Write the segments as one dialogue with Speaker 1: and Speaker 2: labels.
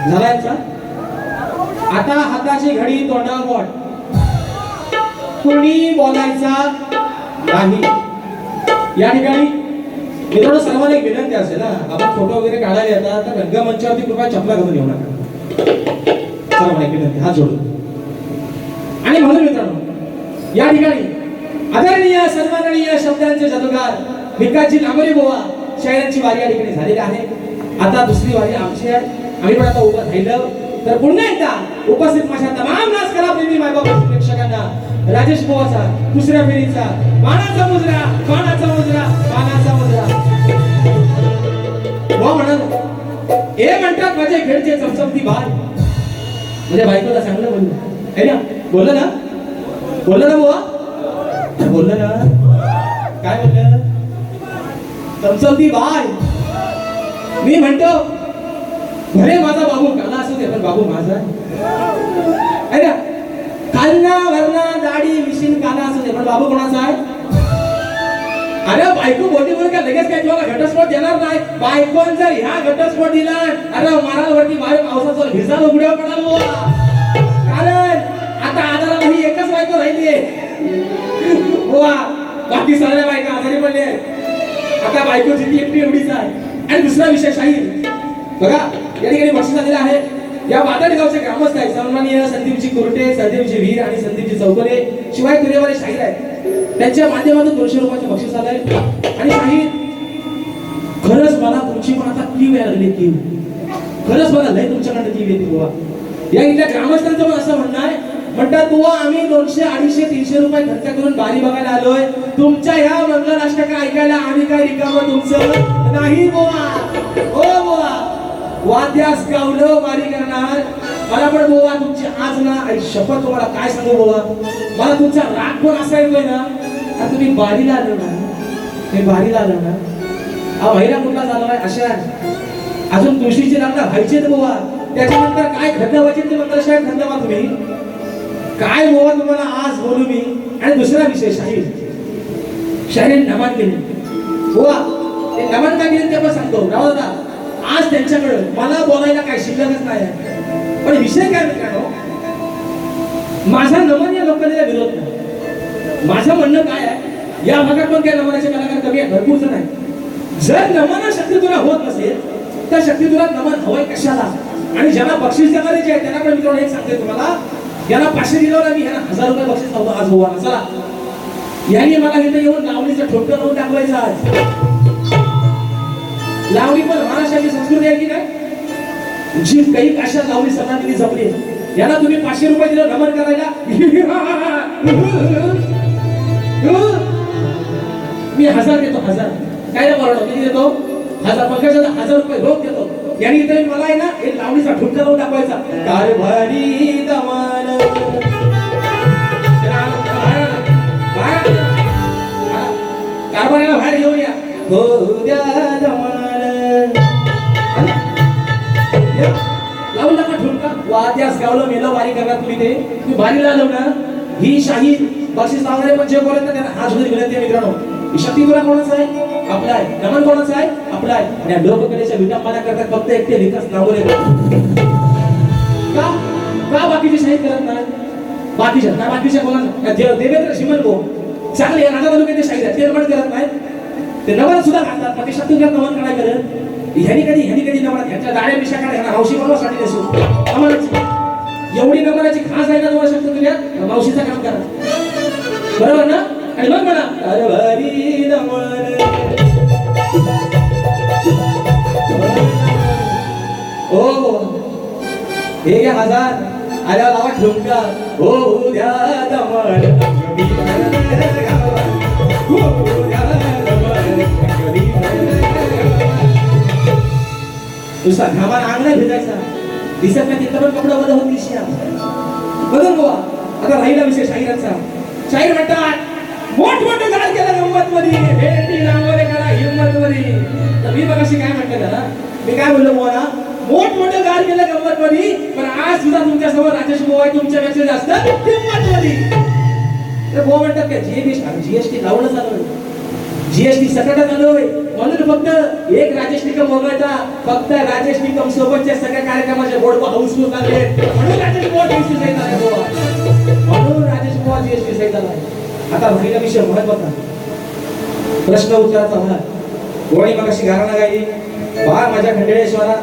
Speaker 1: झाला यांचा? आता हाताची घडी तोंडावर बोट, कोणी बोलायचा नाही. या ठिकाणी मित्रांनो सर्वांना एक विनंती असेल ना, आपण फोटो वगैरे काढायला येतात तर रंगमंचावरती कृपया चपला घालून येऊ नका. सर्वांना एक विनंती, हात जोडून. आणि म्हणून मित्रांनो या ठिकाणी आदरणीय सन्माननीय शब्दांचे जादूगार भिकाजी लांबरे बुवा शायरांची वारी या ठिकाणी झालेली आहे. आता दुसरी वारी आमची आहे. आम्ही पण आता उभं राहिलं तर पुन्हा एकदा उपस्थित माझ्या तमाम नाच कला प्रेमी मायबाप प्रेक्षकांना राजेश बुवाचा दुसऱ्या फेरीचा मानाचा मुजरा, मानाचा मुजरा, मानाचा मुजरा. बुवा म्हणाल हे म्हणतात माझे खेळचे चमचमती बाय. म्हणजे बायकोला चांगलं बोललं है ना, बोललं ना, बोललं ना बुवा, बोललं ना. काय बोललं? चमचमती बाय. मी म्हणतो भले माझा बाबू काला असू दे पण बाबू माझा आहे ना. कान्हा वरणा दाढी मिशीन काला असू दे पण बाबू कोणाचा आहे? अरे बायको मोठी बोल का लगेच काय तुम्हाला घटस्फोट देणार नाही. बायकोन जर ह्या घटस्फोट दिला अरे मारावरती बाहेर पावसाचा भिजा उघड्यावर पडाल बुवा. कारण आता आधाराला ही एकच बायको राहिली आहे बुवा, बाकी सगळ्या बायका आजारी पडले. आता बायको जिथे एकटी एवढीच आहे. आणि दुसरा विषय शाहीर बघा या ठिकाणी बक्षीस आलेलं आहे. या वादळगावचे ग्रामस्थ आहेत सन्माननीय संदीपजी कुरटे, संदीपजी वीर आणि संदीपजी चौगुले, शिवाय तुरेवाले शाहीर आहेत. त्यांच्या माध्यमातून 200 रुपयाचं बक्षीस आलंय. आणि शाहीर खरंच मला तुमची पण आता कीव यायला लागली. कीव खरंच मला लय तुमच्याकडे कीव येते बुवा. या इथल्या ग्रामस्थांचं पण असं म्हणणं आहे, म्हणतात बुवा आम्ही 200, 250, 300 रुपये खर्च करून बारी बघायला आलोय. तुमच्या ह्या मंगलाष्टक ऐकायला आम्ही काय रिकामं तुमचं नाही बुवा. हो बुवा वाद्यास गावलं वारी करणार. मला पण बुवा तुमची आज ना आई शपथ तुम्हाला काय सांगू बुवा, मला तुमचा राग पण असा येतोय ना. आता तुम्ही बारीला आलो ना, हे बारीला आलो ना, हा महिला कुठला झाला अशा अजून तुळशीची लग्न व्हायचे बुवा. त्याच्यानंतर काय खंडवायचे ते मंगलशाही खंडवा तुम्ही काय बुवा तुम्हाला आज बोलू मी. आणि दुसरा विषय शाहीर, शाहीर नमन केले बुवा. ते नमन का केले ते पण सांगतो राव दादा. आज त्यांच्याकडे मला बोलायला काय शिल्लकच नाही. पण विषय काय मित्रांनो, माझा नमन या लोकांना विरोध नाही. माझं म्हणणं काय आहे, या भागात पण काही नमनाचे कलाकार कमी आहेत, भरपूर जण आहेत. जर नमन शक्ती तुला होत नसेल त्या शक्ती तुला नमन हवंय कशाला. आणि ज्यांना बक्षीस देणारे जे आहे त्यांना पण मित्रांनो एक सांगते तुम्हाला, याला 500 दिलं मी ह्यांना 1000 रुपये बक्षीस नव्हतं आज होवा. चला यांनी मला इथे येऊन लावणीचं ठोकं लावून दाखवायचं. आज लावणी पण महाराष्ट्राची संस्कृती आहे की नाही. जी काही काशा लावणी सणांनी जपली. याला तुम्ही 500 रुपये दिलं नमन करायला, मी 1000 देतो. 1000 काय बरोबर किती देतो? 1000. पंकजाला 1000 रुपये रोख देतो. यांनी इथे मला आहे ना एक लावणीचा ठुमका लावून दाखवायचा. कारभारी दमान कारभारीला बाहेर घेऊन या. हो द्या दमान लावून नका ठुमका. वाद्यास गावलं मेलं वारी करणार तुम्ही. ते तुम्ही बारीला आलो ना, ही शाही बक्षीस लावणारे पण जे बोलत ना त्यांना हात जोडून विनंती आहे मित्रांनो. शक्ती तुला कोणाचा आहे? आपला आहे. नमन कोणाचा आहे? आपला आहे. आणि लोककलेच्या विटंबना करतात फक्त एकटे विकास नावले का का बाकीचे शाहीर करत नाही. बाकीच्या ना बाकीच्या कोणाला देवेंद्र शिमल गो चांगले राजा तालुक्याचे शाहीर आहेत, ते नमन करत नाही. ते नमन सुद्धा घालतात. मग ते शक्ती तुला नमन काय करत. ह्यानी कधी नमन ह्याच्या दाड्या मिशा काढा ह्याला हौशी बनवासाठी नेसू नमनाची एवढी नमनाची खास आहे ना तुम्हाला शक्ती तुझ्या मावशीचं काम करा बरोबर ना. आणि मग म्हणा कारभारी दमान ओ हे घ्या 1000 आल्या लावा ठुमका. हो द्या दमान दुसरा घामान अंगणा भेटायचा दिसत नाही. तिथं पण कपडा बदल होत दिसया बदल बुवा. आता राहिला विषय शाहिरांचा. शाहीर म्हणतात मोठमोठं गाड केलं गंमत मध्ये, भेटी लांबवले करा हिंमत मध्ये. तर मी बघाशी काय म्हटलं त्याला, मी काय बोललो बुवा, मोठमोठं गाड केलं गंमत मध्ये पण आज सुद्धा तुमच्या समोर राजेश बुवा तुमच्यापेक्षा जास्त हिंमत मध्ये. तर बुवा म्हणतात का जीएसटी लावणं चालू. जीएसटी सकटात आलोय म्हणून फक्त एक राजेश निकम बोलवायचा, फक्त राजेश निकम सोबतच्या सगळ्या कार्यक्रमाचे बोर्ड हाऊसफुल झाले म्हणून राजेश बुवा जीएसटी सहित आलाय बुवा, म्हणून राजेश बुवा जीएसटी सहित आलाय. आता राहिला विषय महत्वाचा, प्रश्न उत्तराचा भाग. कोणी मगाशी घराणा गायली, बा माझ्या खंडेश्वरा,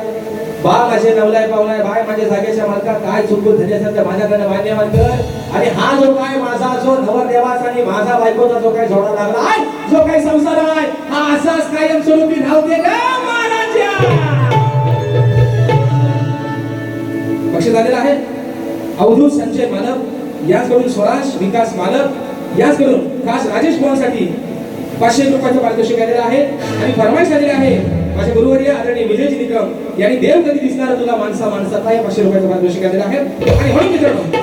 Speaker 1: बा माझे नवलाय पावलाय, बाय माझ्या जागेच्या मालका, काय चुकून झाल्यासारखं माझ्याकडे मान्यवान कर. आणि हा जो काय माझा जो नवरदेवाचा आणि माझा बायकोचा जो काय जोडा लागलाय, जो काही संसार आहे, हा असाच कायमस्वरूपी राहू दे का महाराजा. पक्ष झालेला आहे अवधूत संजय मालक, याचकडून स्वराज विकास मालक, याचकडून खास राजेश भवनसाठी 500 रुपयाचं पारितोषिक आलेलं आहे. आणि फरमाईश आलेली आहे माझे गुरुवर्य आदरणीय विजयजी निकम यांनी देव कधी दिसणार तुला माणसा माणसात आहे 500 रुपयाचं पारितोषिक आलेलं आहे. आणि म्हणून मित्रांनो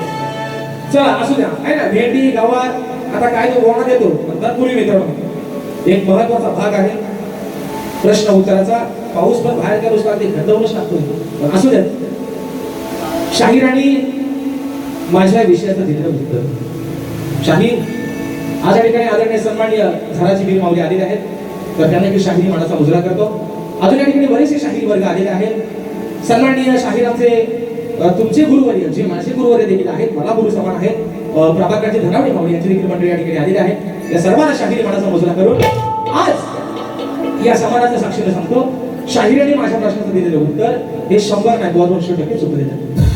Speaker 1: चला असू द्या आहे ना, भेंडी गवार आता काय तो गोणा देतो, तत्पूर्वी मित्रांनो एक महत्वाचा भाग आहे प्रश्न उत्तराचा. पाऊस पण बाहेर का रुसला ते घडवूनच टाकतो, पण असू द्या. शाहीरांनी माझ्या विषयाचं दिलेलं उत्तर. शाहीर आज या ठिकाणी आदरणीय सन्माननीय झराची वीर माऊली आलेले आहेत, तर त्यांना मी शाहिरी मानाचा मुजरा करतो. अजून या ठिकाणी बरेचसे शाहीर वर्ग आलेले आहेत. सन्माननीय शाहिरांचे तुमचे गुरुवर्य जे माझे गुरुवर्य देखील आहेत, मला गुरु समान आहेत, प्रभाकरचे धनावडे माऊली यांची देखील मंडळी या ठिकाणी आलेले आहेत. या सर्वांना शाहिरी मानाचा मुजरा करून आज या समाजाच्या साक्षीने सांगतो, शाहिरांनी माझ्या प्रश्नाचं दिलेलं उत्तर हे 100 नाही 200% चुकलेलं आहे.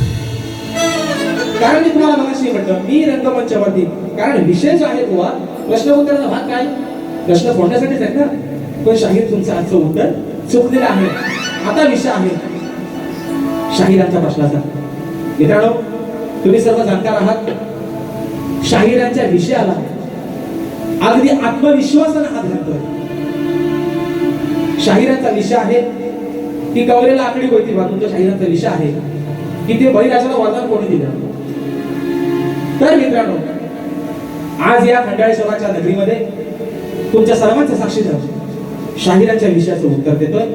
Speaker 1: कारण मी तुम्हाला मगाशी म्हटलं मी रंगमंचावरती, कारण विषय जो आहे बुवा प्रश्न उत्तराचा भाग काय, प्रश्न फोडण्यासाठीच आहेत ना, पण शाहीर तुमचं आजचं उत्तर चुकलेलं आहे. आता विषय आहे शाहिरांच्या प्रश्नाचा. मित्रांनो तुम्ही सर्व जाणकार आहात, शाहिरांच्या विषयाला अगदी आत्मविश्वासाने हात घालतोय. शाहिरांचा विषय आहे की कवरेला आकडी होती बा, तुमच्या शाहिरांचा विषय आहे की ते बळीराजाला वरदान कोणी दिलं. तर मित्रांनो आज या खंडाळेश्वराच्या नगरीमध्ये तुमच्या सर्वांच्या साक्षीदार शाहिरांच्या विषयाचं उत्तर देतोय.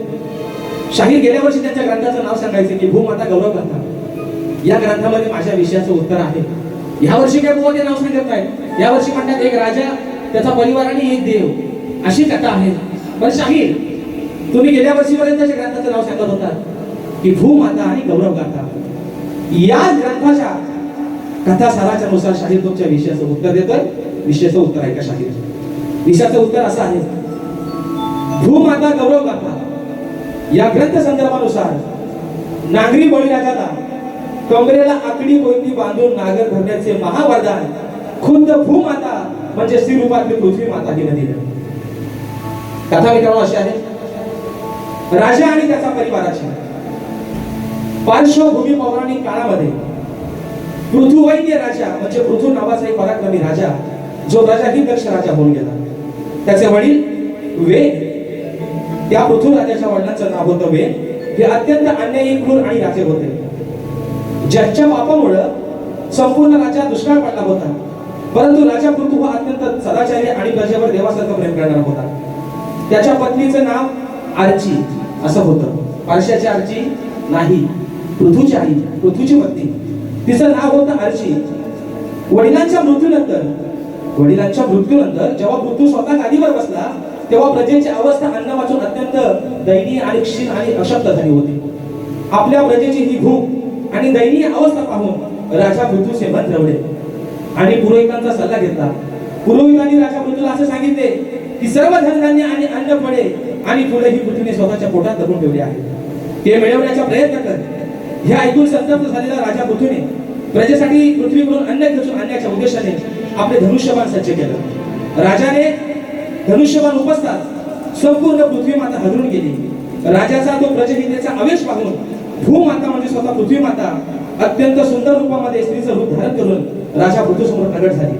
Speaker 1: शाहीर गेल्या वर्षी त्यांच्या ग्रंथाचं नाव सांगायचे की भूमाता गौरव कथा, या ग्रंथामध्ये माझ्या विषयाचं उत्तर आहे. या वर्षी काय बुवा ते नाव सांगत नाही, या वर्षी म्हणतात एक राजा त्याचा परिवार आणि एक देव, अशी कथा आहे. पण शाहीर तुम्ही गेल्या वर्षीपर्यंतच्या ग्रंथाचं नाव सांगत होता की भूमाता आणि गौरव गाथा, या ग्रंथाच्या कथासाराच्या नुसार शाहीर तुमच्या विषयाचं उत्तर देतोय. विषयाचं उत्तर आहे का शाहीर, विषयाचं उत्तर असं आहे, भूमाता गौरव गाथा या ग्रंथ संदर्भानुसार नागरी बळीराजाला कमरेला आकडी कोयती बांधून नागर धरण्याचे महावरदान खुद्द भूमाता म्हणजे स्त्री रूपातली पृथ्वी माता हिने दिलं. कथा मित्रांनो अशी आहे, राजा आणि त्याचा परिवाराची पार्श्वभूमी पौराणिक काळामध्ये पृथुवैद्य राजा म्हणजे पृथु नावाचा एक पराक्रमी राजा, जो राजा ही दक्ष राजा होऊन गेला. त्याचे वडील वेद, त्या पृथु राजाच्या वडिलांचं नाव होतं वेद. हे अत्यंत अन्यायी क्रूर आणि राजे होते, ज्यांच्या पापामुळे संपूर्ण राज्यात दुष्काळ पडला होता. परंतु राजा पृथु हा अत्यंत सदाचारी आणि प्रजेवर देवासारखं प्रेम करणारा होता. त्याच्या पत्नीचं नाव आर्ची असं होतं. पारशाची आर्ची नाही, पृथुची आई, पृथुची पत्नी, तिचं नाव होतं आर्ची. वडिलांच्या मृत्यूनंतर जेव्हा पृथु स्वतः गादीवर बसला तेव्हा प्रजेची अवस्था अन्न वाचून अत्यंत दयनीय आणि क्षीण आणि अशक्त झाली होती. आपल्या प्रजेची ही भूक आणि दयनीय अवस्था पाहून राजा पृथु सेवंत रवले आणि पुरोहितांचा सल्ला घेतला. पुरोहितांनी राजा पृथुला असं सांगितले की सर्व धनधान्य आणि अन्न फळे आणि फुले ही पृथ्वीने स्वतःच्या पोटात दबून ठेवली आहे, ते मिळवण्याचा प्रयत्न कर. हे ऐकून संतप्त झालेला राजा पृथ्वीने प्रजेसाठी पृथ्वीवरून अन्न खेचून आणण्याच्या उद्देशाने आपले धनुष्यबाण सज्ज केलं. राजाने धनुष्यबाण उपसताच संपूर्ण पृथ्वी माता हादरून गेली. राजाचा तो प्रजहितेचा आवेश पाहून भूमाता म्हणजे स्वतः पृथ्वी माता अत्यंत सुंदर रूपामध्ये स्त्रीचं रूप धारण करून राजा पृथ्वी समोर प्रगट झाली.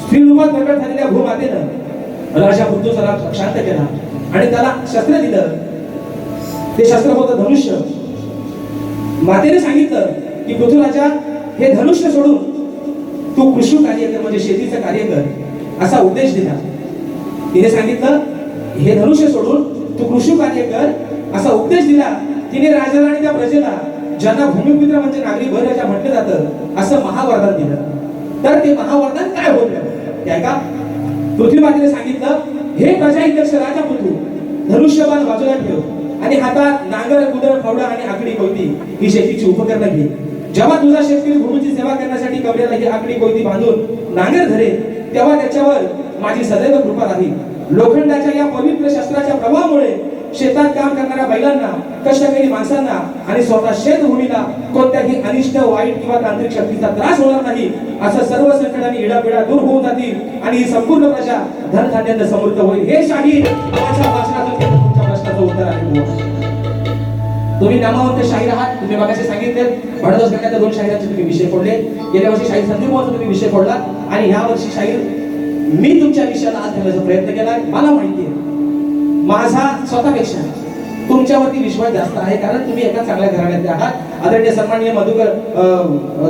Speaker 1: स्त्री रूपात प्रगट झालेल्या भूमातेनं राजा पृथ्वीला शांत केला आणि त्याला शस्त्र दिलं. ते शस्त्र होतं धनुष्य. मातेने सांगितलं की पृथ्वीराजा हे धनुष्य सोडून तू कृषी कार्य कर म्हणजे शेतीचं कार्य कर असा उपदेश दिला. तिने सांगितलं हे धनुष्य सोडून तू कृषी कार्य कर असा उपदेश दिला. तिने राजाला आणि त्या प्रजेला ज्यांना भूमिपुत्र म्हणजे नागरी भरराजा म्हटलं जातं असं महावरदान दिलं. तर ते महावरदान काय होतं ते ऐका. पृथ्वी मातेने सांगितलं हे प्रजाध्यक्ष राजा पुत्र धनुष्यबाण बाजूला ठेव आणि हातात नांगर कुदळ फावडा आणि आकडी कोयती ही शेतीची उपकरणं घे. जेव्हा तुझा शेतकरी गुरुची सेवा करण्यासाठी कमरेला ही आकडी कोयती बांधून नांगर धरे तेव्हा त्याच्यावर माझी सदैव कृपा राहील. लोखंडाच्या या पवित्र शस्त्राच्या प्रभावामुळे शेतात काम करणाऱ्या बैलांना, कष्टकरी माणसांना आणि स्वतः शेतभूमीला कोणत्याही अनिष्ट, वाईट किंवा तांत्रिक शक्तीचा त्रास होणार नाही. असं सर्व संकट आणि इडापिडा दूर होऊन जातील आणि ही संपूर्ण प्रजा धनधान्याने समृद्ध होईल. हे शाहीर माझ्या भाषणातून तुमच्या प्रश्नाचं उत्तर आहे. तुम्ही नामवंत शाहीर आहात. तुम्ही मगाशी सांगितले भडदोस गटाच्या 2 शाहिरांचे तुम्ही विषय फोडले. गेल्या वर्षी शाहीर संदीप मोहनचा तुम्ही विषय फोडला आणि ह्या वर्षी शाहीर मी तुमच्या विषयाला आज घालण्याचा प्रयत्न केला. मला माहिती आहे माझा स्वतःपेक्षा तुमच्यावरती विश्वास जास्त आहे, कारण तुम्ही एका चांगल्या घराण्यातले आहात. आदरणीय सन्माननीय मधुकर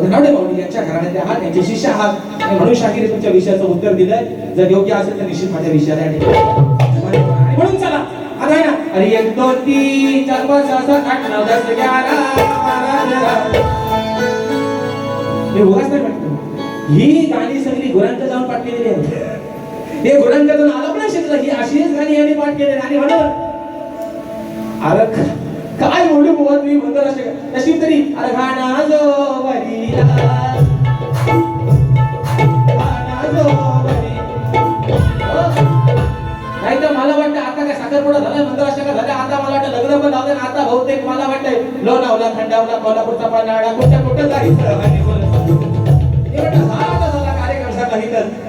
Speaker 1: धनावडे माऊली यांच्या घराण्यातले आहात, त्यांचे शिष्य आहात आणि म्हणून शाहीर तुमच्या विषयाचं उत्तर दिलंय. जर योग्य असेल तर निश्चित माझ्या विषयाला म्हणून चला आता आहे ना. अरे 1 2 3 4 5 6 7 8 9 10 11 12 हे उगाच नाही वाटतं. ही गाणी सगळी गुरांच्या जाऊन पाठ केलेली आहे. हे गुरांच्यातून आलापना क्षेत्र ही अशीच गाणी यांनी पाठ केलेली आणि म्हणून अरे काय बोलू बुवा तुम्ही म्हणतो तशी तरी अरे गाणा जो वरीला नाही तर मला वाटतं आता काय साखरपुडा झाला, मंगळाष्टका झाल्या, आता मला वाटतं लग्न पण झालं. आता बहुतेक मला वाटतंय लोणावळा, खंडावला, कोल्हापूरचा पन्हाळा कुठं जायचं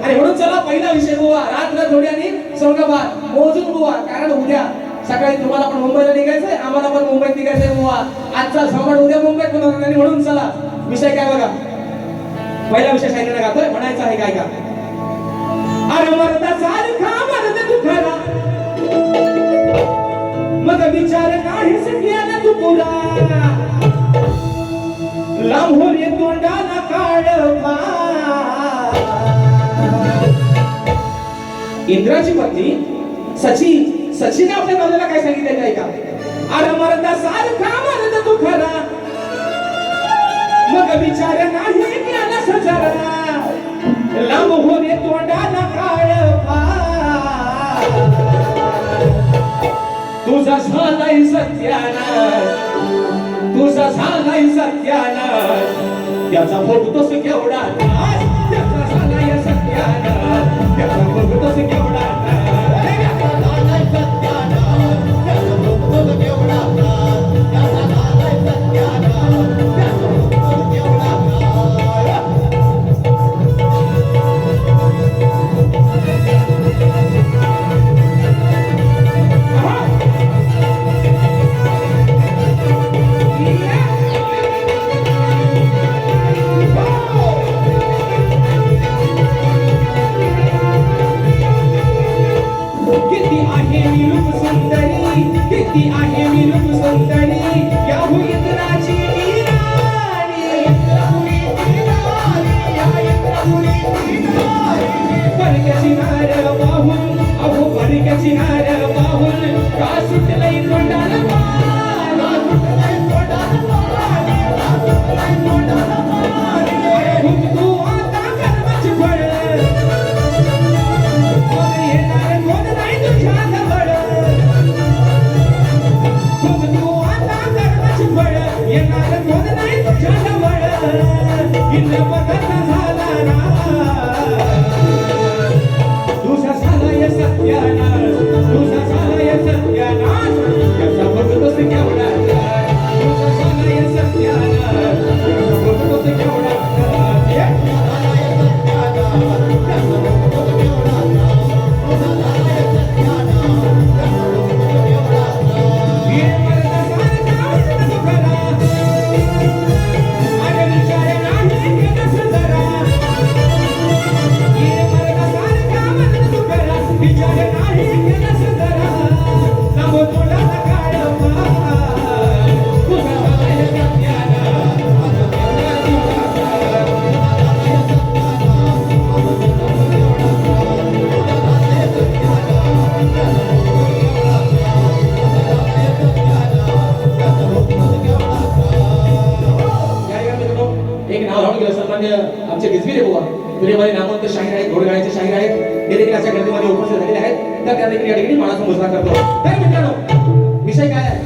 Speaker 1: आणि म्हणून चला पहिला विषय बुवा रात्र थोडी आणि संगबार मोजून बुवा, कारण उद्या सकाळी तुम्हाला पण मुंबईला निघायचंय, आम्हाला पण मुंबईत निघायचंय बुवा. आजचा संवाद उद्या मुंबईत होणार नाही. म्हणून चला विषय काय बघा. पहिला विषय शाहिरीने गातोय, म्हणायचं आहे काय का. अरे मरदा सारखा मरद तू खरा मग विचार काहीच केला तू पुरा लांबून तोंडाला काढ. इंद्राची पत्नी सचिन आपल्या नवऱ्याला काय सांगितलं आहे का. अरे मरदा सारखा मरद तू खरा मग विचार नाही केला सजरा लांब होणे तोंडाला काळ. तुझा झालाय सत्यानाश, तुझा झालाय सत्यानाश, त्याचा भोगतोस केवढा नाश. त्याचा झालाय सत्यानाश, त्याचा भोगतोस केवढा नाश. त्याचा झालाय सत्यानाश, त्याचा भोगतोस केवढा नाश. त्याचा झालाय सत्यानाश, त्याचा भोगतोस केवढा नाश. किती आहे मी रूप सुंदरी या इंद्राची परक्याची नार पाहून अहो परक्याची नार पाहून का सुटलंय तोंडाला तू आता कर्माची फळ येणार कोण नाही तुझ्या जवळ. येणार कोण नाही तुझ्या जवळ. इथं बघत झाला ना तुझा झालाय सत्यानाश, तुझा झालाय सत्यानाश, त्याचा बघतोस केवढा. तुझा झालाय सत्यानाश, त्याचा बघतोस केवढा. आमचे गिजबिरे बुवा नामवंत शाहीर आहेत, घोडगाड्याचे शाहीर आहेत. हे देखील अशा गर्दीमध्ये उपस्थित झालेले आहेत, तर त्या देखील या ठिकाणी मानाचा मुजरा करतो. तर मित्रांनो, विषय काय आहे?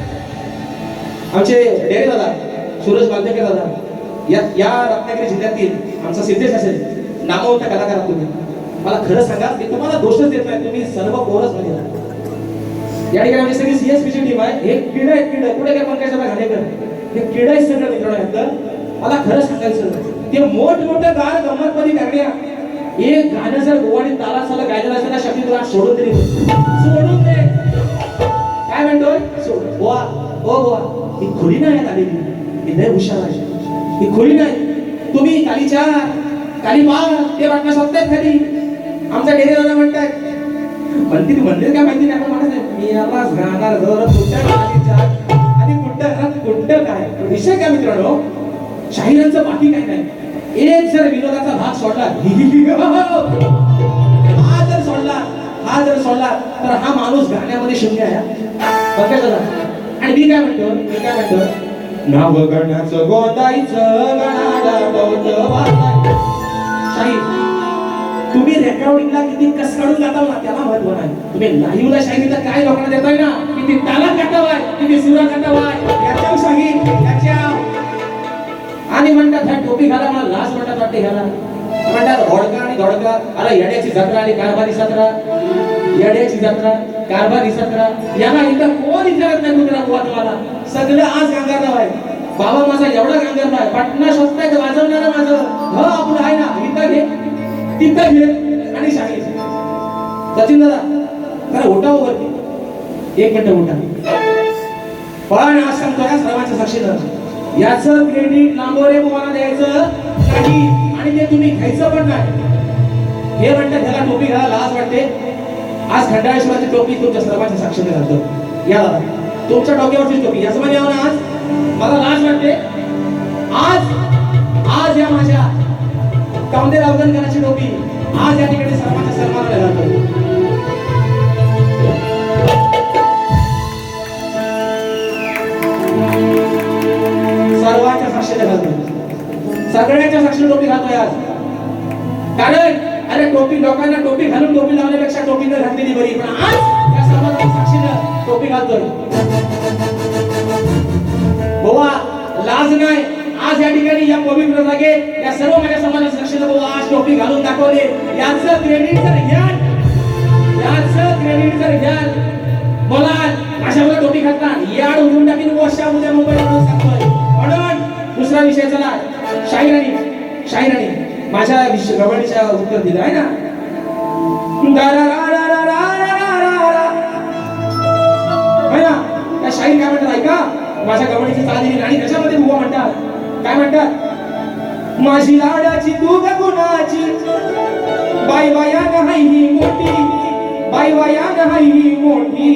Speaker 1: आमचे डेरे दादा सूरज बालदेकर दादा या रत्नागिरी जिल्ह्यातील आमचा सिद्धेश असेल, नामवंत कलाकार आहात तुम्ही. मला खरं सांगा, मी तुम्हाला दोषच देत नाही, तुम्ही सर्व कोरस मध्ये आहात. या ठिकाणी आमची सगळी सीएसपीची टीम आहे. हे किड आहेत, किड कुठे काय पंकज घाणेकर, हे किड आहेत सगळं मित्रांनो यातलं. मला खरं सांगायचं, ते मोठमोठ्या गार गंमत मध्ये करण्या एक गाणं जर गोवाडी ताला साला गायला असेल ना, शक्ती तुला सोडून तरी सोडून दे. काय म्हणतोय बुवा, ओ बुवा, ही खोली नाही आलेली, ही लय हुशार आहे, ही खोली नाही. तुम्ही कालीच्या काली पाव ते वाटणं शकताय खाली. आमचा डेरे दादा म्हणताय म्हणते म्हणले काय माहिती नाही, आपण म्हणत मी याला गाणार जर कुठं कालीच्या आणि कुठं काय विषय काय मित्रांनो, शाहिरांचं बाकी काय नाही. एक जर विनोदाचा भाग सोडला, हा जर सोडला तर हा माणूस गाण्यामध्ये शून्य आहे. पंकज दादा, आणि मी काय म्हणतो नाव गणाचं गोंदायचं गणाला गौतवाचा. शाहीर तुम्ही रेकॉर्डिंगला किती कस काढून जाता ना, त्याला महत्व नाही. तुम्ही लाईव्हला शाहिरीला काय लोकांना देताय ना, किती ताला काटावाय, किती सुरा काटावाय, याच्या शाहीर याच्या. आणि म्हणतात हा टोपी घाला, मला लाज म्हणतात वाटते घाला. म्हणतात घोडका आणि धोडका, आला येड्याची जत्रा आणि कारभारी सत्रा, येड्याची जत्रा कारभारी सत्रा. याला इथं कोण विचारत नाही कुठला बुवा तुम्हाला. सगळं आज गांगारला आहे. बाबा माझा एवढा गांगारला आहे, पटना शोधताय वाजवणार माझं ह आपण आहे ना, इथं घे तिथं घे आणि शाहीर. सचिन दादा जरा उठाव वरती, एक मिनिट उठा. पण आज सांगतो या सर्वांच्या साक्षीनं, याचं क्रेडिट लांबोरे बुवाला द्यायचं नाही आणि ते तुम्ही घ्यायचं पण नाही. हे म्हणतात त्याला टोपी घाला लाज वाटते. आज खंडाळेश्वराची टोपी तुमच्या सर्वांच्या साक्षीने घालतो. या दादा तुमच्या डोक्यावरची टोपी याचं म्हणजे आज मला लाज वाटते. आज या माझ्या कामदेव अवगणकरांची टोपी आज या ठिकाणी सर्वांच्या सन्मानाला घालतो. सर्वांच्या साक्षीने घालतो, सगळ्यांच्या साक्षीने टोपी घालतोय आज. कारण अरे टोपी लोकांना टोपी घालून टोपी लावण्यापेक्षा टोपी न घातलेली बरी. पण आज या सर्वांच्या साक्षीने टोपी घालतोय. बाबा लाज नाही. आज या ठिकाणी या पवित्र जागेत या सर्व माझ्या समाजाच्या साक्षीने बाबा आज टोपी घालून दाखवले. याचं क्रेडिट जर घ्याल, मला अशामध्ये टोपी घातला याड उडून टाकीन वर्षा उद्या मुंबईला सांगतोय. म्हणून दुसरा विषय चला, शाहिराणी माझ्या गवळीच्या उत्तर दिलं आहे ना. त्या शाहीर काय म्हणतात ऐका, माझ्या गवळीची चाल दिली आणि त्याच्यामध्ये बुवा म्हणतात, काय म्हणतात, माझी लाडाची तू गुणाची बाई बाया नाही ही मोठी, बाई बाया नाही ही मोठी,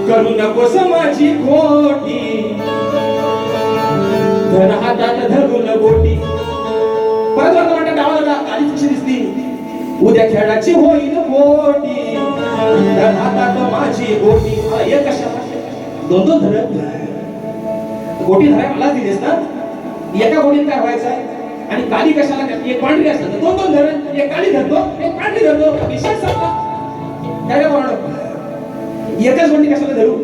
Speaker 1: करू नकोस माझी खोटी, धन हातात धरून बोटी. परत वाटतं म्हणतात डावाला आधी कशी दिसली, उद्या खेळाची होईल बोटी, धन हातात माझी बोटी. एक कशा दोन धरत गोटी धराय मला दिलीस ना, एका गोटीत काय व्हायचं आणि काली कशाला करते, एक पांढरी असतात दोन धरण, एक काली धरतो एक पांढरी धरतो. विशेष सांगता काय म्हणतो, एकच गोटी कशाला धरू,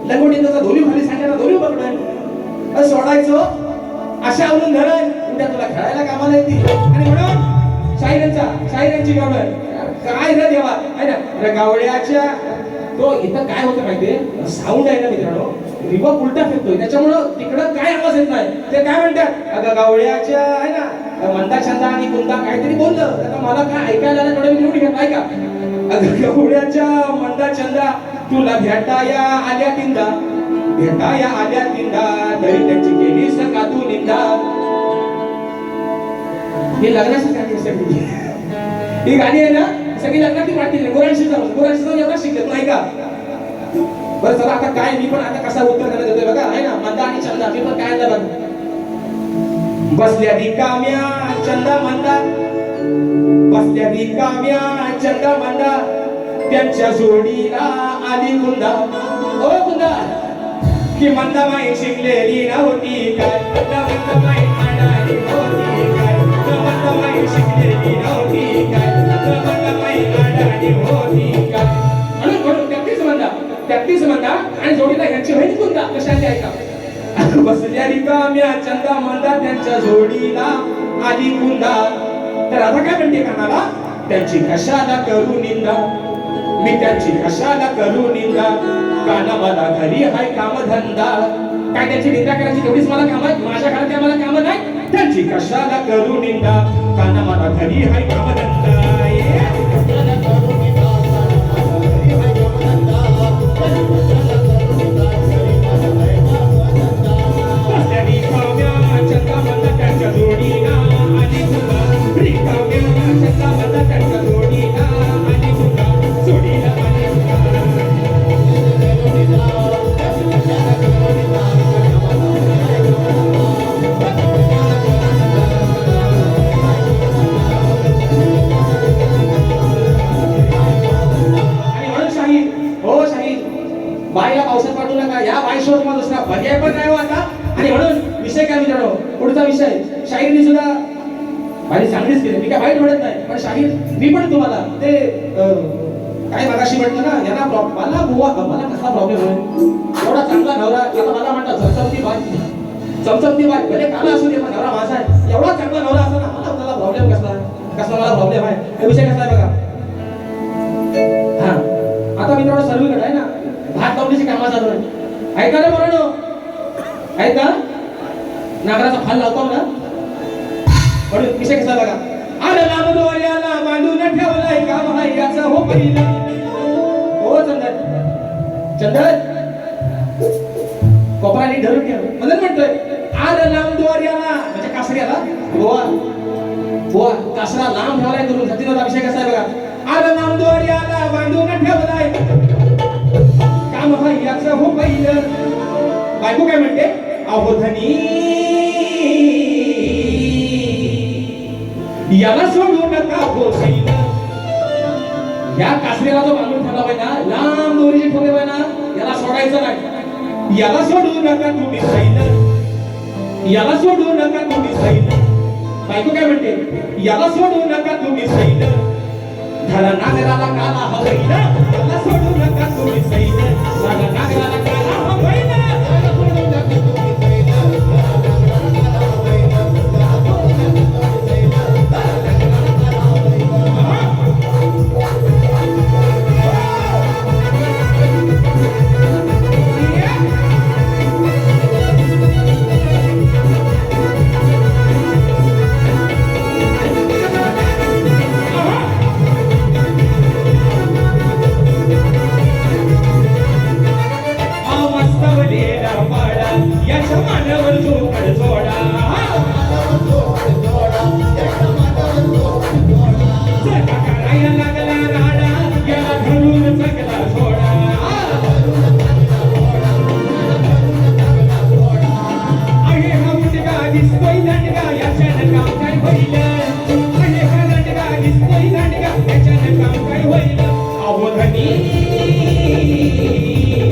Speaker 1: लंगोटी त्याचा धोली खाली सांगायला धोली पकडून सोडायचं अशा अवलून धरण, उद्या तुला खेळायला कामाला येते. आणि म्हणून शाहिरांची गावड काय रे देवा आहे ना, गावड्याच्या तो इथं काय होतं माहितीये, साऊंड आहे ना मित्रांनो, रिवर्ब उलटा फेकतोय, त्याच्यामुळं तिकडं काय आवाज येत नाही. ते काय म्हणतात, अगं गावड्याच्या आहे ना मंदा छंदा आणि कुंदा काहीतरी बोललं, आता मला काय ऐकायला आलं थोडं मी निवडी घेत ऐका. अगं गावड्याच्या मंदा छंदा तुला भेटाया आल्या तिंदा, भेटाया आल्या तिंदा, तरी त्यांची केली सका तू निंदा. हे लग्नाची गाणी सगळी, ही गाणी आहे ना सगळी लग्नाची वाटतील. गोरांशी जाऊन एवढा शिकत नाही का. बरं चला आता काय, मी पण आता कसा उत्तर देण्यात येतोय बघा आहे ना, मंदा आणि चंदा. मी पण काय बघ, बसल्या रिकाम्या चंदा मंदा, बसल्या रिकाम्या चंदा मंदा, त्यांच्या जोडीला आली कुंदा. ओ कुंदा की मंदाबाई शिकलेली नव्हती काय, मंदाबाई आणाली होती काय, मंदाबाई शिकलेली जोडी नव्हती काय मंगलमय अडाणी होती काय म्हणून त्यातलीच म्हणता आणि जोडीला ह्यांची बहीण कुंदा कशाची ऐका बसल्या रिकाम्या चंदा मांदा त्यांच्या जोडीला आली कुंदा तर आता काय म्हणते कानाला त्यांची कशाला करू निंदा मी त्यांची कशाला करू निंदा काना मला घरी हाय कामधंदा काय त्यांची निंदा करायची तेवढीच मला काम आहे माझ्या घरात काय मला काम नाही त्यांची कशाला करू निंदा काना मला घरी हाय कामधंदा बाईला पावसात पाठवू नका या बाईशिवाय तुम्हाला दुसरा पर्याय पण नाही हो आता आणि म्हणून विषय काय मित्रांनो पुढचा विषय शाहीरनी सुद्धा बाई चांगलीच केली मी काय वाईट म्हणत नाही पण शाहीर मी पण तुम्हाला ते काय मगाशी म्हटलं ना यांना मला बुवा मला कसा प्रॉब्लेम होईल एवढा चांगला नवरा आता मला म्हणतात चमचमती बाई भले काला असू दे पण नवरा माझा आहे एवढा चांगला नवरा असताना मला प्रॉब्लेम कसला मला प्रॉब्लेम आहे हे विषय कसा आहे बघा हा आता मित्रांनो सर्वीकडे आहे ना भात लावण्याची कामं चालू आहे ऐका रे म्हणून ऐका नागराचा फाल लावतो ना म्हणून विषय कसा बघा अरे लांब दोऱ्याला बांधून ठेवलाय का महायाचा हो पहिला हो चंदन कोपराने धरून ठेव म्हणून म्हणतोय अरे लांब दोऱ्याला म्हणजे कासऱ्याला बुवा कासरा लांब ठेवलाय करून सतीचा विषय कसा आहे बघा अरे लांब दोऱ्याला बांधून ठेवलाय काम याचं हो पहिलं बायको काय म्हणते अहो धनी याला सोडू नका हो सैल या कासरीला जो बांधून ठेवला पाहिजे ना लांब दोरीची ठेवले पाहिजे ना याला सोडायचं नाही याला सोडू नका तुम्ही सैल याला सोडू नका तुम्ही सैल बायको काय म्हणते याला सोडू नका तुम्ही सैल धरा नागराला काला हवैल याला सोडू नका तुम्ही सैल धरा नागराला काला हवैल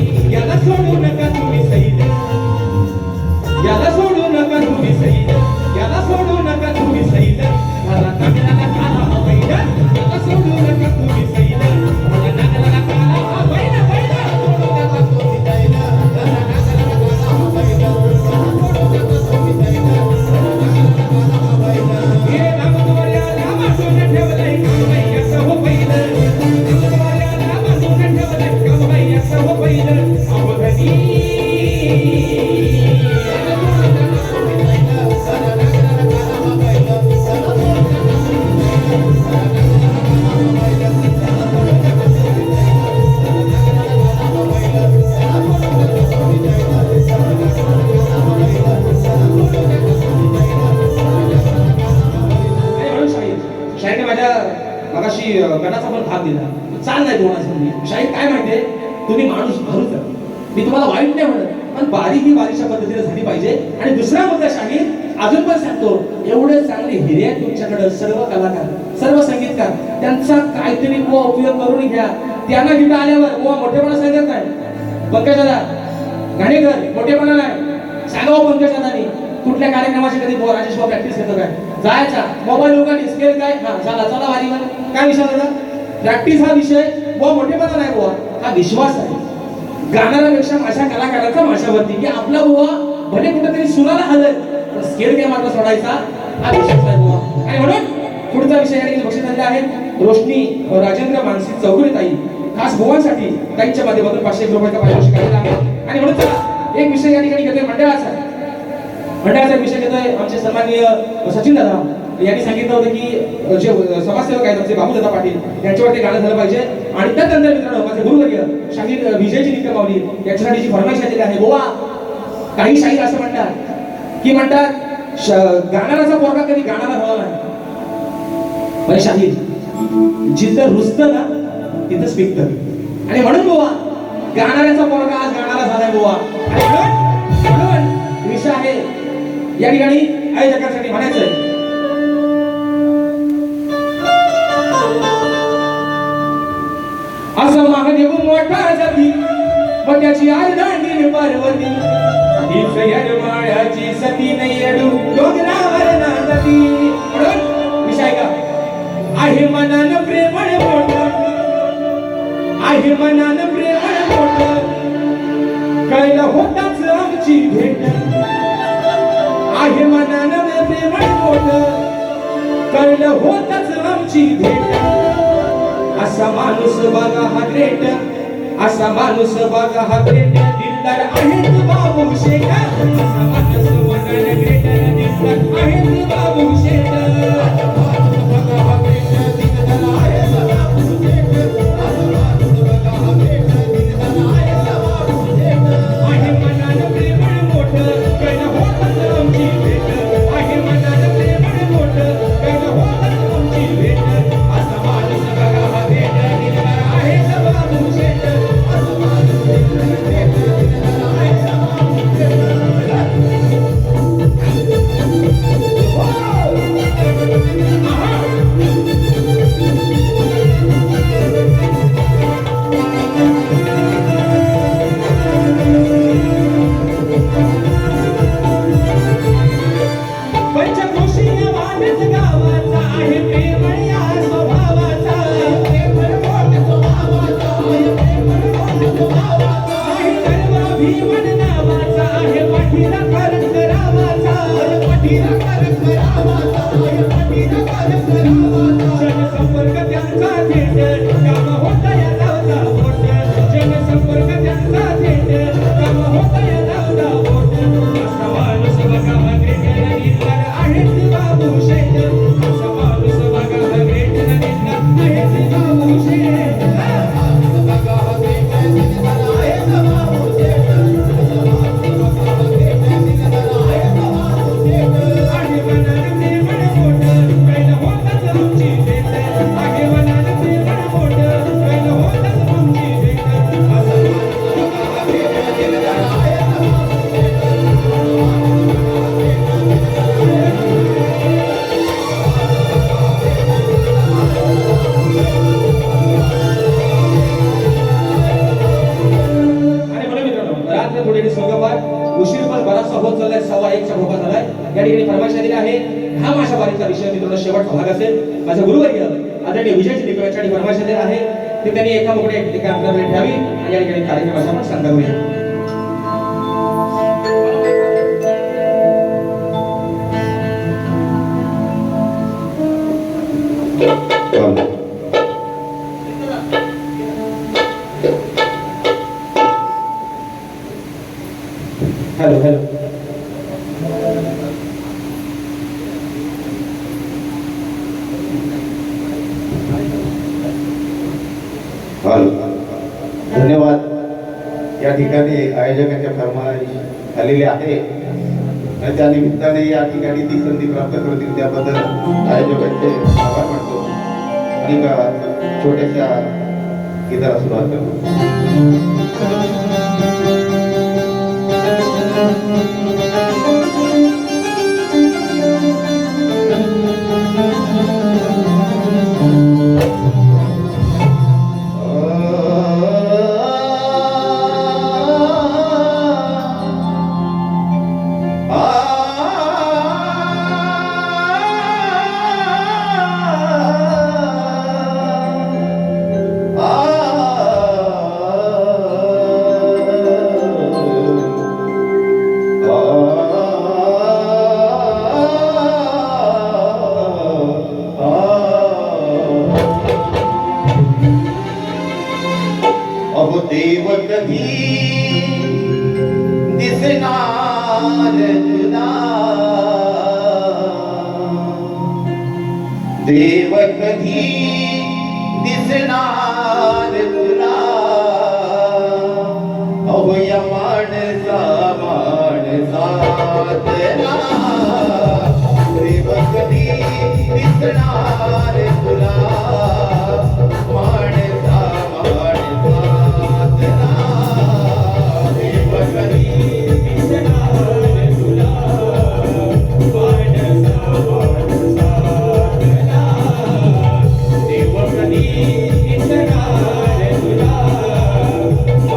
Speaker 1: याला सोडू नका तुम्ही सैल गटाचा पण भाग दिला चाल नाही दोनाचा शाहीर काय माहितीये तुम्ही माणूस भरूच मी तुम्हाला वाईट नाही म्हणत पण बारीक ही बारीकच्या पद्धतीने झाली पाहिजे आणि दुसरा मुद्दा शाहीर अजून पण सांगतो एवढे चांगले हिरे आहेत तुमच्याकडे सर्व कलाकार सर्व संगीतकार त्यांचा काहीतरी उपयोग करून घ्या त्यांना तिथं आल्यावर मोठेपणा सांगत नाही पंकजादा घाणेकर मोठेपणा नाही सांगावं पंकजादानी कुठल्या कार्यक्रमाची कधी राजेश प्रॅक्टिस घेतो काय जायचा मोबाईल उघड स्केल काय हा चला चला वारीवर काय विषय होता प्रॅक्टिस हा विषय बुवा मोठेपणा नाही बुवा हा विश्वास आहे गाणाऱ्यापेक्षा माझ्या कलाकाराचा माझ्यावरती की आपला बुवा भले कुठेतरी सुराला हलत स्केल काय मार्ग सोडायचा हा विश्वास आहे बुवा आणि म्हणून पुढचा विषय या ठिकाणी बक्षीस झालेला आहे रोशनी राजेंद्र मानसी चौगुले ताई खास बुवांसाठी ताईंच्या माध्यमातून 500 रुपयाचा पारितोषिक आलेला आहे आणि म्हणून चला एक विषय या ठिकाणी घेतोय मंडळाचा विषय घेतोय आमचे सन्माननीय सचिन दादा यांनी सांगितलं होतं की जे समाजसेवक आहेत आमचे बाबूदादा पाटील यांच्यावरती गाणं झालं पाहिजे आणि त्यानंतर मित्रांनो माझे गुरुवर्य शाहीर विजयजी निकमावली यांच्यासाठी जी फरमाईश आलेली आहे गोवा काही शाहीर असं म्हणतात गाणाराचा पोरगा कधी गाणारा झाला नाही शाहीर जिथं रुजतं ना तिथं स्पिकतं आणि म्हणून गोवा गाणाऱ्याचा पोरगा आज गाणारा झालाय गोवा म्हणून विषय आहे या ठिकाणी आयोजकांसाठी म्हणायचंय असं महादेव मोठा जाती व त्याची आई दांडी पार्वती हीच यरमाळ्याची सती नयडू डोंगरावर नांदती विषय का आहे मनानं प्रेमळ मोठ आहे मनानं प्रेमळ मोठ कळलं होताच आमची भेट आहे मनानं प्रेमळ मोठ कळलं होताच आमची भेट असा माणूस बघा हा ग्रेट असा माणूस बघा हा ग्रेट दिलदार आहेत बाबू शेठ असा माणूस बघा ग्रेट दिलदार आहेत बाबू शेठ बघा हा ग्रेट दिलदार आहेत बाबू शेठ असा माणूस बघा हा ग्रेट दिलदार आहेत बाबू शेठ आहे मनानं प्रेमळ मोठं कळलं होतच आमची भेट आहे मनानं प्रेमळ मोठं कळलं होतच आमची भेट असा माणूस बघा हा ग्रेट दिलदार आहेत बाबू शेठ असा माणूस बघा ग्रेट दिलदार आहेत बाबू पंचक्रोशीय वाणीच गावाचा आहे प्रेमळ या स्वभावाचा आहे गर्व भीमन नावाचा आहे पाठीला कारक करावाचा जनसंपर्क त्यांचा थेट काम होता या लावता बोट जनसंपर्क त्यांचा थेट काम होता या लावता बोट असा माणूस बघा हा ग्रेट दिलदार आहेत बाबू शेठ असा माणूस बघा हा ग्रेट दिलदार आहेत बाबू शेठ बघा हा ग्रेट दिलदार आहेत बाबू शेठ असा माणूस बघा हा ग्रेट दिलदार आहेत बाबू शेठ आहे मनानं प्रेमळ मोठं कळलं होतच आमची भेट आहे मनानं प्रेमळ मोठं कळलं होतच आमची भेट असा माणूस बघा हा ग्रेट दिलदार आहेत बाबू शेठ आणि म्हणून मित्रांनो रात्र थोडी सोगपार उशीर पण बराचसा होत चाललाय 1:15च्या भोका झालाय या ठिकाणी फरमाईश आलेली आहे हा माझ्या वारीचा विषय मित्रांनो शेवटचा भाग असेल माझ्या गुरुवर्य आदरणीय विजयजी निकमांच्या फरमाईश आलेली आहे ते त्यांनी एका मुकडे एका अंतरामध्ये ठेवावी आणि या ठिकाणी कार्यक्रमाचा आपण सांगावूया हॅलो हॅलो
Speaker 2: हॅलो धन्यवाद या ठिकाणी आयोजकांच्या फरमाईश आलेली आहे आणि त्या निमित्ताने या ठिकाणी ती संधी प्राप्त करून दिली त्याबद्दल आयोजकांचे आभार मानतो आणि एका छोट्याशा गीताला सुरुवात करतो देव कधी दिसणार तुला देव कधी दिसणार तुला अहो या माणसा माणसातला देव कधी दिसणार तुला माणसा माणसातला देव कधी दिसणार तुला माणसा माणसातला देव कधी दिसणार तुला माणसा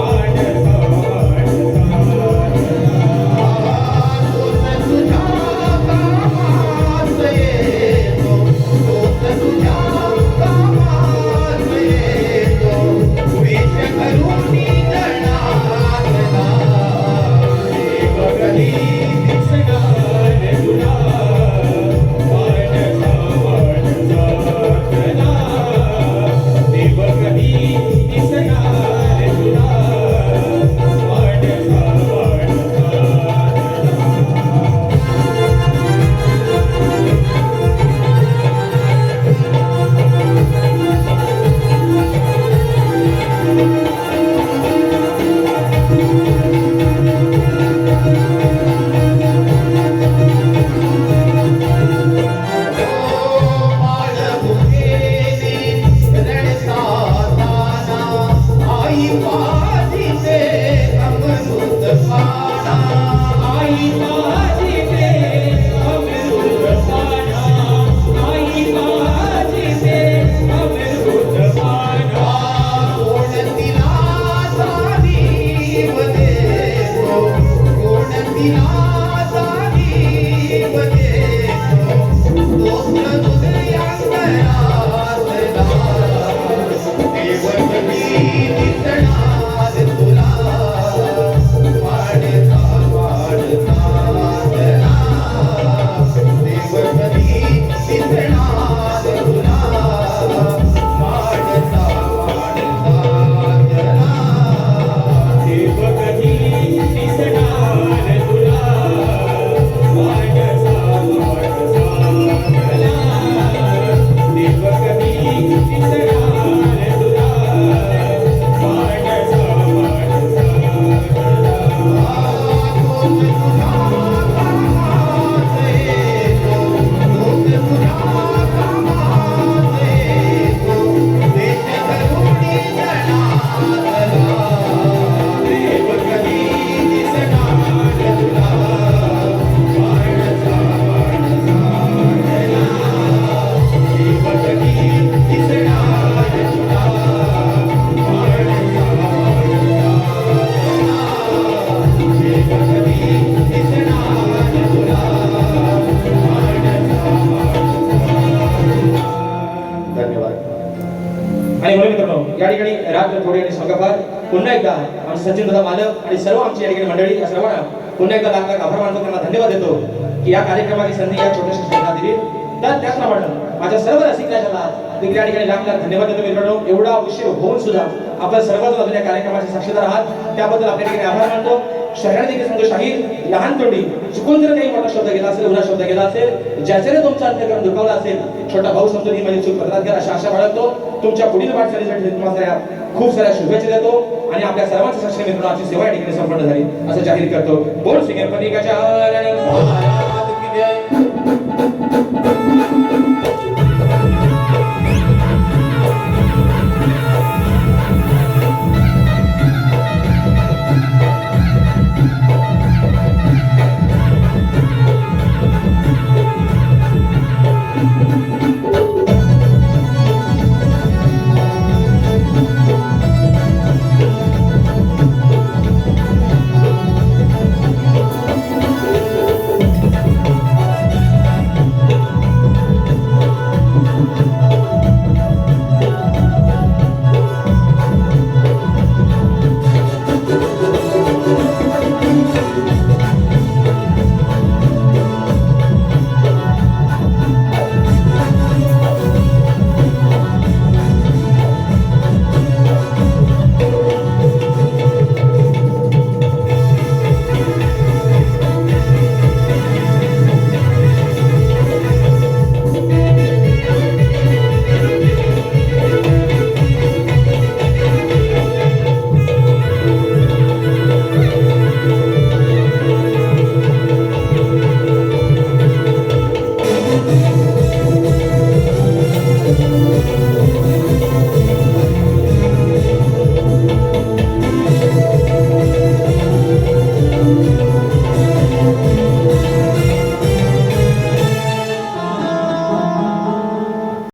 Speaker 1: आणि म्हणून मित्रांनो या ठिकाणी राज थोडे आणि संगफार पुन्हा एकदा आणि सचिन दादा मालक आणि सर्व आमची या ठिकाणी मंडळी या सर्वांना पुन्हा एकदा लाख लाख आभार मानतो, त्यांना धन्यवाद देतो की या कार्यक्रमाची संधी या छोट्याशा क्षेत्रात दिली. तर त्याचप्रमाणे माझ्या सर्व रसिक राजाला देखील या ठिकाणी लाख लाख धन्यवाद देतो. मित्रांनो एवढा उशीर होऊन सुद्धा आपण सर्वजण अजून या कार्यक्रमाचे साक्षीदार आहात, त्याबद्दल आपल्या ठिकाणी आभार मानतो. शहराने देखील सांगतो शाहीर लहान तोंडी चुकून जर काही मोठा शब्द गेला असेल, उन्हा शब्द गेला असेल, ज्याच्याने तुमचा अंतःकरण दुखावला असेल, छोटा भाऊ समजून ही माझी चूक बदलात घ्या अशा आशा बाळगतो. तुमच्या पुढील वाटचालीसाठी तुम्हाला खूप साऱ्या शुभेच्छा देतो आणि आपल्या सर्वांच्या साक्षीने मित्रांनो आजची सेवा या ठिकाणी संपन्न झाली असं जाहीर करतो. बोल श्री गणपती गजानन